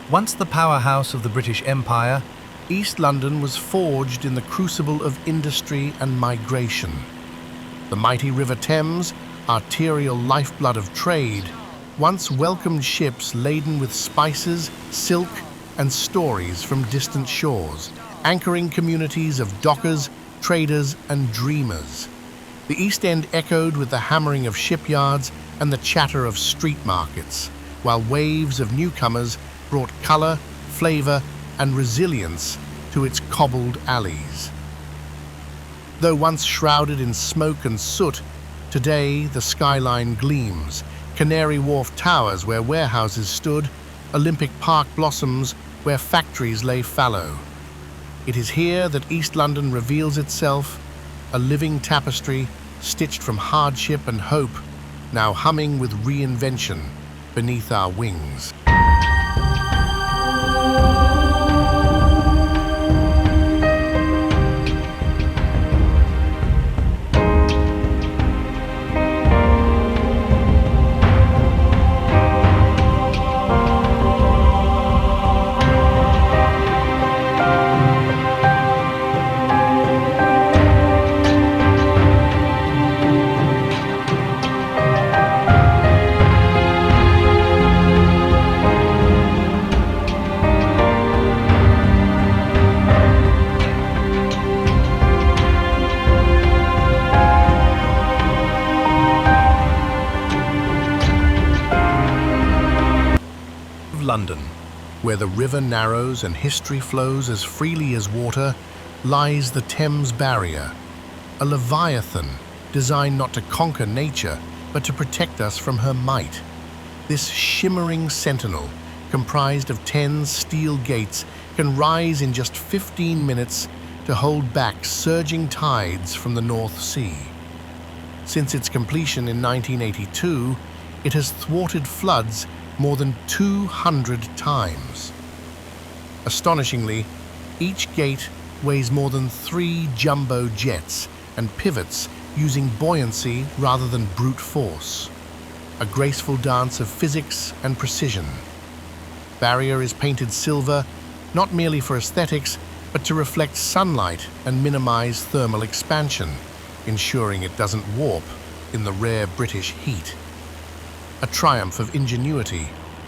Once the powerhouse of the British Empire, East London was forged in the crucible of industry and migration. The mighty River Thames, arterial lifeblood of trade, once welcomed ships laden with spices, silk, and stories from distant shores, anchoring communities of dockers, traders, and dreamers. The East End echoed with the hammering of shipyards and the chatter of street markets, while waves of newcomers brought colour, flavour, and resilience to its cobbled alleys. Though once shrouded in smoke and soot, today the skyline gleams. Canary Wharf towers where warehouses stood, Olympic Park blossoms where factories lay fallow. It is here that East London reveals itself, a living tapestry stitched from hardship and hope, now humming with reinvention beneath our wings. London, where the river narrows and history flows as freely as water, lies the Thames Barrier, a leviathan designed not to conquer nature, but to protect us from her might. This shimmering sentinel, comprised of 10 steel gates, can rise in just 15 minutes to hold back surging tides from the North Sea. Since its completion in 1982, it has thwarted floods more than 200 times. Astonishingly, each gate weighs more than 3 jumbo jets and pivots using buoyancy rather than brute force. A graceful dance of physics and precision. Barrier is painted silver, not merely for aesthetics, but to reflect sunlight and minimize thermal expansion, ensuring it doesn't warp in the rare British heat. A triumph of ingenuity,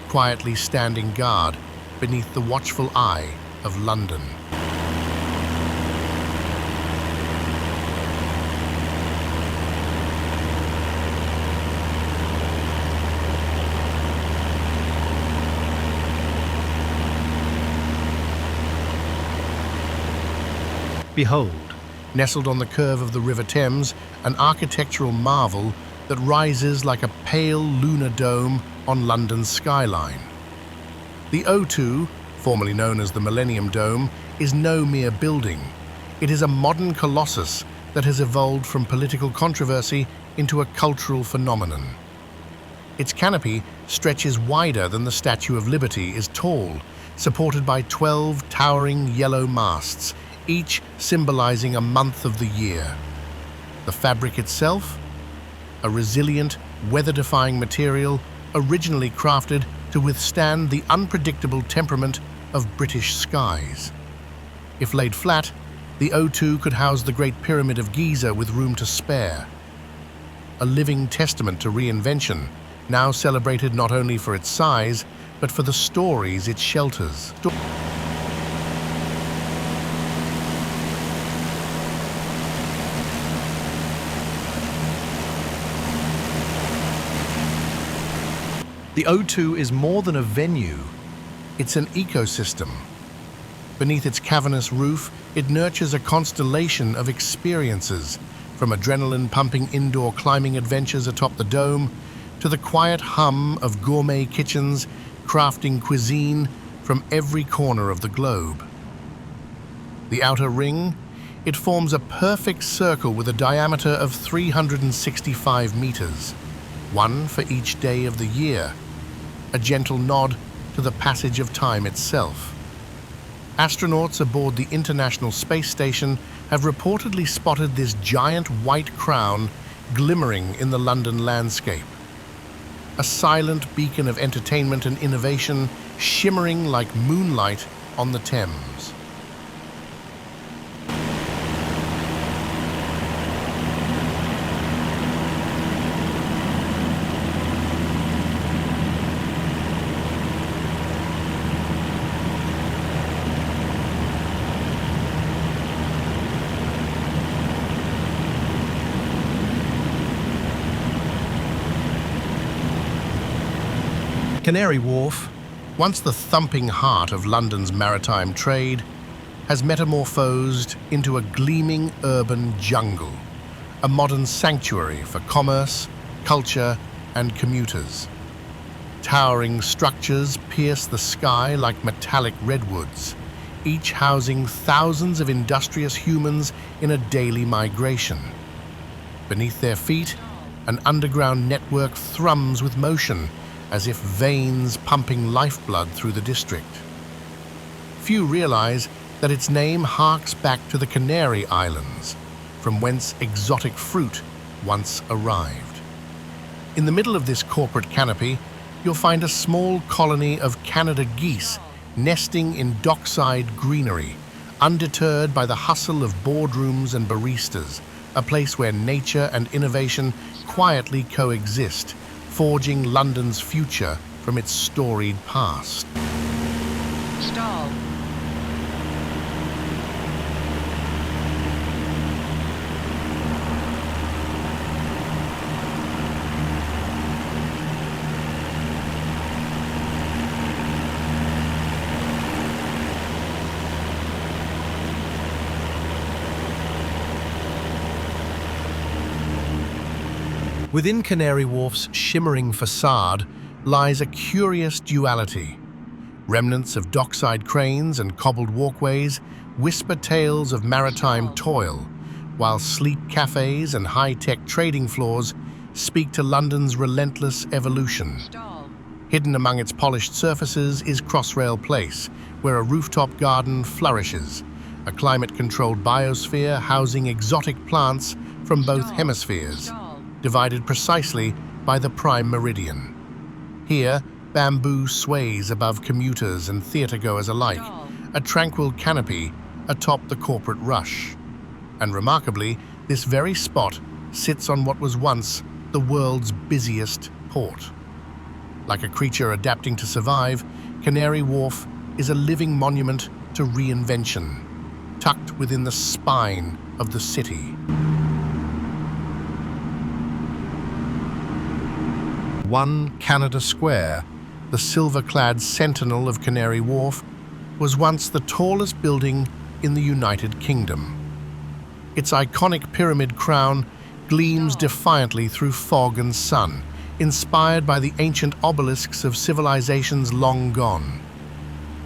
quietly standing guard beneath the watchful eye of London. Behold, nestled on the curve of the River Thames, an architectural marvel that rises like a pale lunar dome on London's skyline. The O2, formerly known as the Millennium Dome, is no mere building. It is a modern colossus that has evolved from political controversy into a cultural phenomenon. Its canopy stretches wider than the Statue of Liberty is tall, supported by 12 towering yellow masts, each symbolizing a month of the year. The fabric itself, a resilient, weather-defying material originally crafted to withstand the unpredictable temperament of British skies. If laid flat, the O2 could house the Great Pyramid of Giza with room to spare. A living testament to reinvention, now celebrated not only for its size, but for the stories it shelters. The O2 is more than a venue, it's an ecosystem. Beneath its cavernous roof, it nurtures a constellation of experiences, from adrenaline-pumping indoor climbing adventures atop the dome, to the quiet hum of gourmet kitchens crafting cuisine from every corner of the globe. The outer ring, it forms a perfect circle with a diameter of 365 meters, one for each day of the year, a gentle nod to the passage of time itself. Astronauts aboard the International Space Station have reportedly spotted this giant white crown glimmering in the London landscape. a silent beacon of entertainment and innovation shimmering like moonlight on the Thames. Canary Wharf, once the thumping heart of London's maritime trade, has metamorphosed into a gleaming urban jungle, a modern sanctuary for commerce, culture, and commuters. Towering structures pierce the sky like metallic redwoods, each housing thousands of industrious humans in a daily migration. Beneath their feet, an underground network thrums with motion, as if veins pumping lifeblood through the district. Few realize that its name harks back to the Canary Islands, from whence exotic fruit once arrived. In the middle of this corporate canopy, you'll find a small colony of Canada geese nesting in dockside greenery, undeterred by the hustle of boardrooms and baristas, a place where nature and innovation quietly coexist, forging London's future from its storied past. Stall. Within Canary Wharf's shimmering facade lies a curious duality. Remnants of dockside cranes and cobbled walkways whisper tales of maritime toil, while sleek cafes and high-tech trading floors speak to London's relentless evolution. Hidden among its polished surfaces is Crossrail Place, where a rooftop garden flourishes, a climate-controlled biosphere housing exotic plants from both hemispheres, divided precisely by the prime meridian. Here, bamboo sways above commuters and theatre-goers alike, a tranquil canopy atop the corporate rush. And remarkably, this very spot sits on what was once the world's busiest port. Like a creature adapting to survive, Canary Wharf is a living monument to reinvention, tucked within the spine of the city. One Canada Square, the silver-clad sentinel of Canary Wharf, was once the tallest building in the United Kingdom. Its iconic pyramid crown gleams defiantly through fog and sun, inspired by the ancient obelisks of civilizations long gone.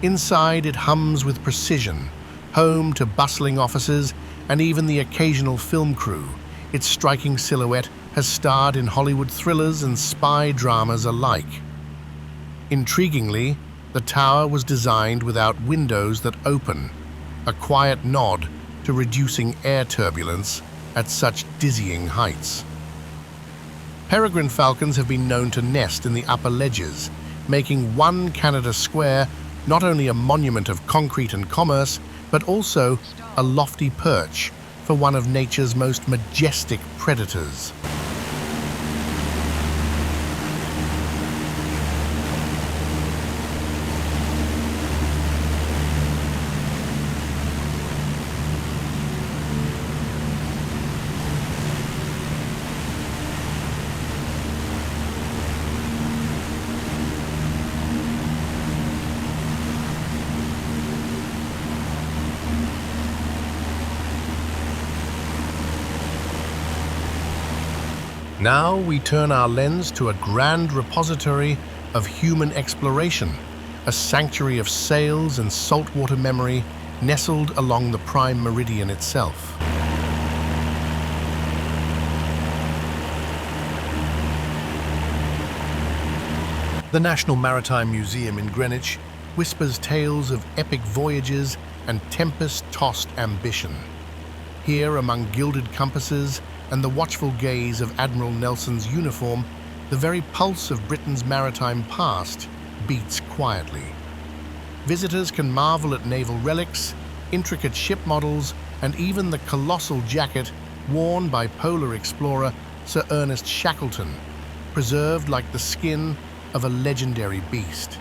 Inside, it hums with precision, home to bustling offices and even the occasional film crew. Its striking silhouette has starred in Hollywood thrillers and spy dramas alike. Intriguingly, the tower was designed without windows that open, a quiet nod to reducing air turbulence at such dizzying heights. Peregrine falcons have been known to nest in the upper ledges, making One Canada Square not only a monument of concrete and commerce, but also a lofty perch for one of nature's most majestic predators. Now we turn our lens to a grand repository of human exploration, a sanctuary of sails and saltwater memory nestled along the prime meridian itself. The National Maritime Museum in Greenwich whispers tales of epic voyages and tempest-tossed ambition. Here, among gilded compasses and the watchful gaze of Admiral Nelson's uniform, the very pulse of Britain's maritime past beats quietly. Visitors can marvel at naval relics, intricate ship models, and even the colossal jacket worn by polar explorer Sir Ernest Shackleton, preserved like the skin of a legendary beast.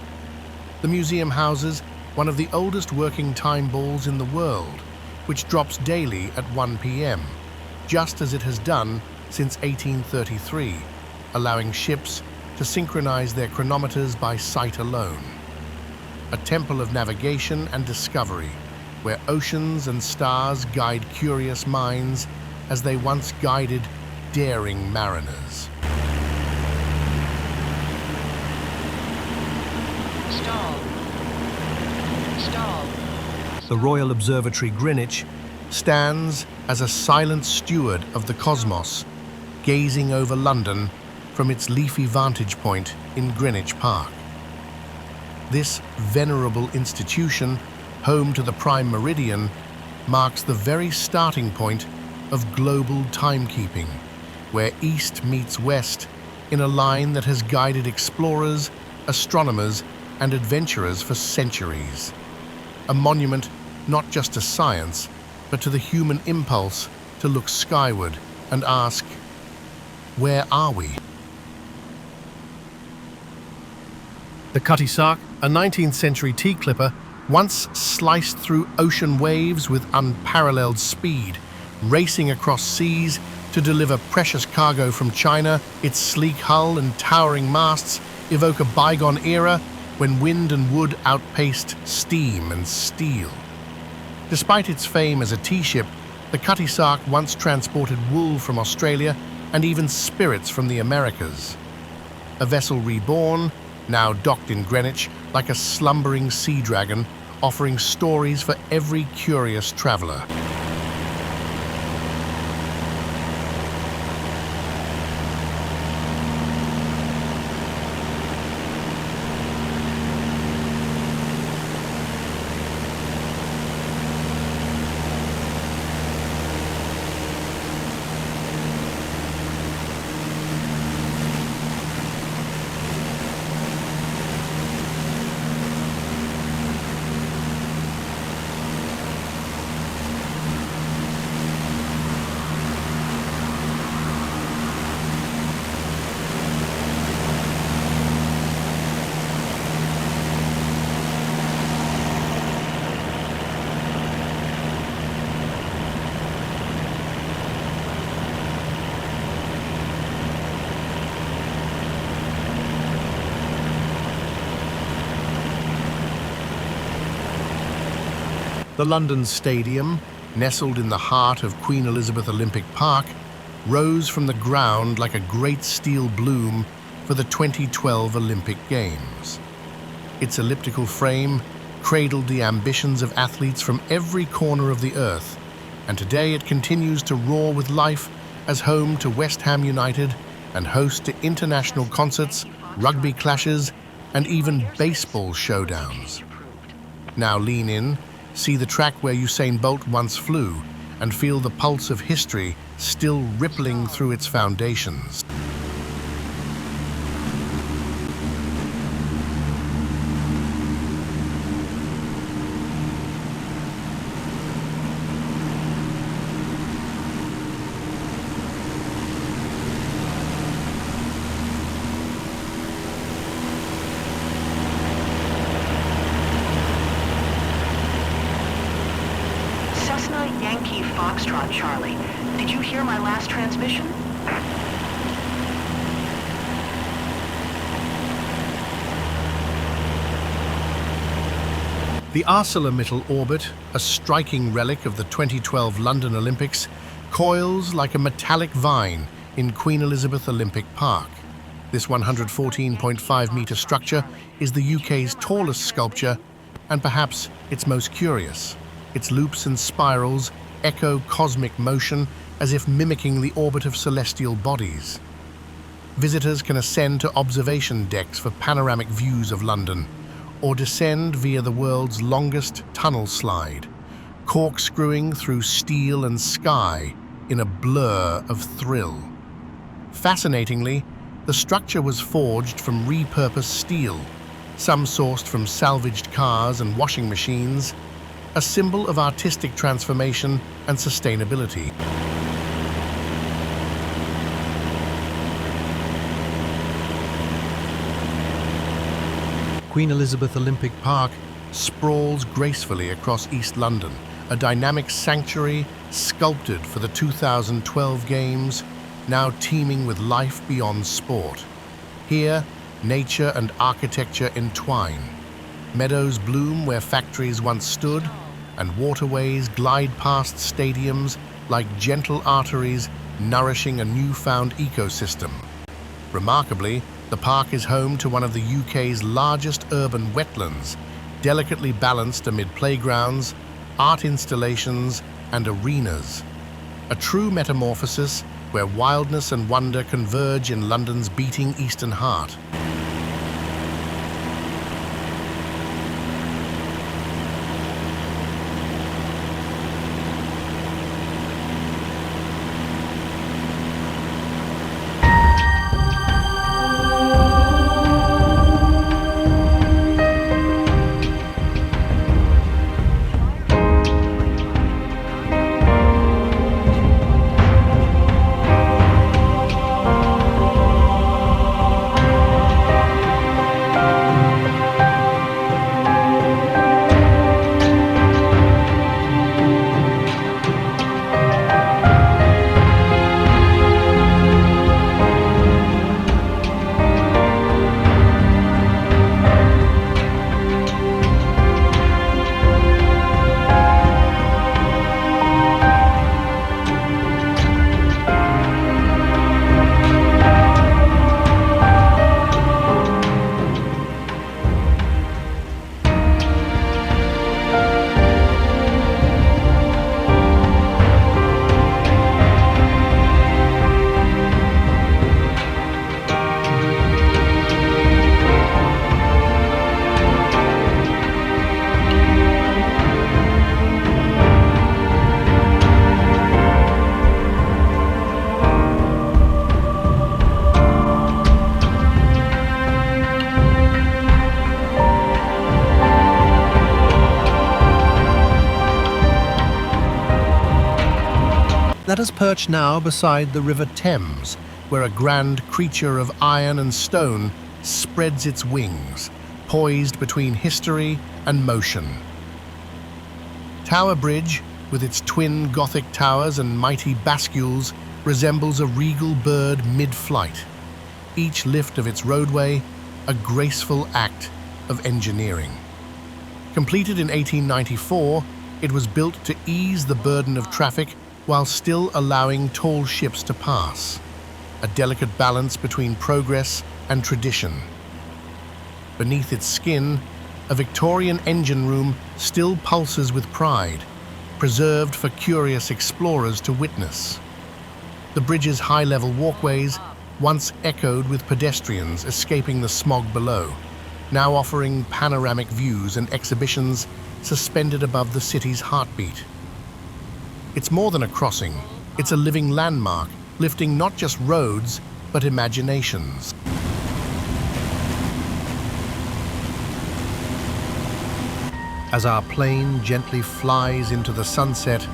The museum houses one of the oldest working time balls in the world, which drops daily at 1 p.m., just as it has done since 1833, allowing ships to synchronize their chronometers by sight alone. A temple of navigation and discovery, where oceans and stars guide curious minds as they once guided daring mariners. Stall. The Royal Observatory Greenwich stands as a silent steward of the cosmos, gazing over London from its leafy vantage point in Greenwich Park. This venerable institution, home to the prime meridian, marks the very starting point of global timekeeping, where east meets west in a line that has guided explorers, astronomers, and adventurers for centuries. A monument not just to science, but to the human impulse to look skyward and ask, where are we? The Cutty Sark, a 19th century tea clipper, once sliced through ocean waves with unparalleled speed, racing across seas to deliver precious cargo from China. Its sleek hull and towering masts evoke a bygone era when wind and wood outpaced steam and steel. Despite its fame as a tea ship, the Cutty Sark once transported wool from Australia and even spirits from the Americas. A vessel reborn, now docked in Greenwich like a slumbering sea dragon, offering stories for every curious traveller. The London Stadium, nestled in the heart of Queen Elizabeth Olympic Park, rose from the ground like a great steel bloom for the 2012 Olympic Games. Its elliptical frame cradled the ambitions of athletes from every corner of the earth, and today it continues to roar with life as home to West Ham United and host to international concerts, rugby clashes, and even baseball showdowns. Now lean in, see the track where Usain Bolt once flew, and feel the pulse of history still rippling through its foundations. Yankee Foxtrot, Charlie. Did you hear my last transmission? The ArcelorMittal orbit, a striking relic of the 2012 London Olympics, coils like a metallic vine in Queen Elizabeth Olympic Park. This 114.5-metre structure is the UK's tallest sculpture and perhaps its most curious. Its loops and spirals echo cosmic motion as if mimicking the orbit of celestial bodies. Visitors can ascend to observation decks for panoramic views of London, or descend via the world's longest tunnel slide, corkscrewing through steel and sky in a blur of thrill. Fascinatingly, The structure was forged from repurposed steel, some sourced from salvaged cars and washing machines, a symbol of artistic transformation and sustainability. Queen Elizabeth Olympic Park sprawls gracefully across East London, a dynamic sanctuary sculpted for the 2012 Games, now teeming with life beyond sport. Here, nature and architecture entwine. Meadows bloom where factories once stood, and waterways glide past stadiums like gentle arteries nourishing a newfound ecosystem. Remarkably, the park is home to one of the UK's largest urban wetlands, delicately balanced amid playgrounds, art installations, and arenas. A true metamorphosis where wildness and wonder converge in London's beating eastern heart. Let us perch now beside the River Thames, where a grand creature of iron and stone spreads its wings, poised between history and motion. Tower Bridge, with its twin Gothic towers and mighty bascules, resembles a regal bird mid-flight, each lift of its roadway a graceful act of engineering. Completed in 1894, it was built to ease the burden of traffic while still allowing tall ships to pass, a delicate balance between progress and tradition. Beneath its skin, a Victorian engine room still pulses with pride, preserved for curious explorers to witness. The bridge's high-level walkways once echoed with pedestrians escaping the smog below, now offering panoramic views and exhibitions suspended above the city's heartbeat. It's more than a crossing, it's a living landmark, lifting not just roads, but imaginations. As our plane gently flies into the sunset,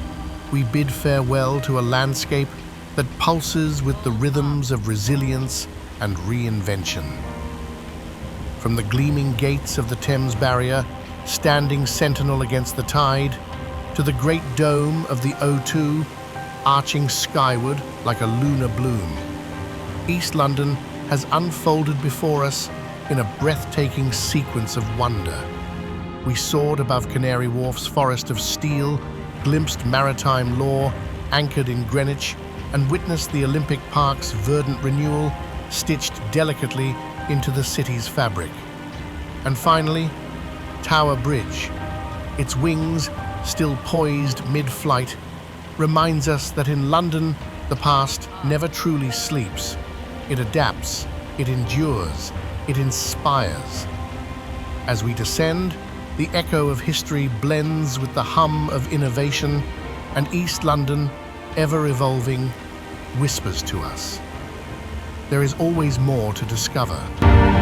we bid farewell to a landscape that pulses with the rhythms of resilience and reinvention. From the gleaming gates of the Thames Barrier, standing sentinel against the tide, to the great dome of the O2, arching skyward like a lunar bloom, East London has unfolded before us in a breathtaking sequence of wonder. We soared above Canary Wharf's forest of steel, glimpsed maritime lore anchored in Greenwich, and witnessed the Olympic Park's verdant renewal stitched delicately into the city's fabric. And finally, Tower Bridge, its wings still poised mid-flight, reminds us that in London, the past never truly sleeps. It adapts, it endures, it inspires. As we descend, the echo of history blends with the hum of innovation, and East London, ever evolving, whispers to us. there is always more to discover.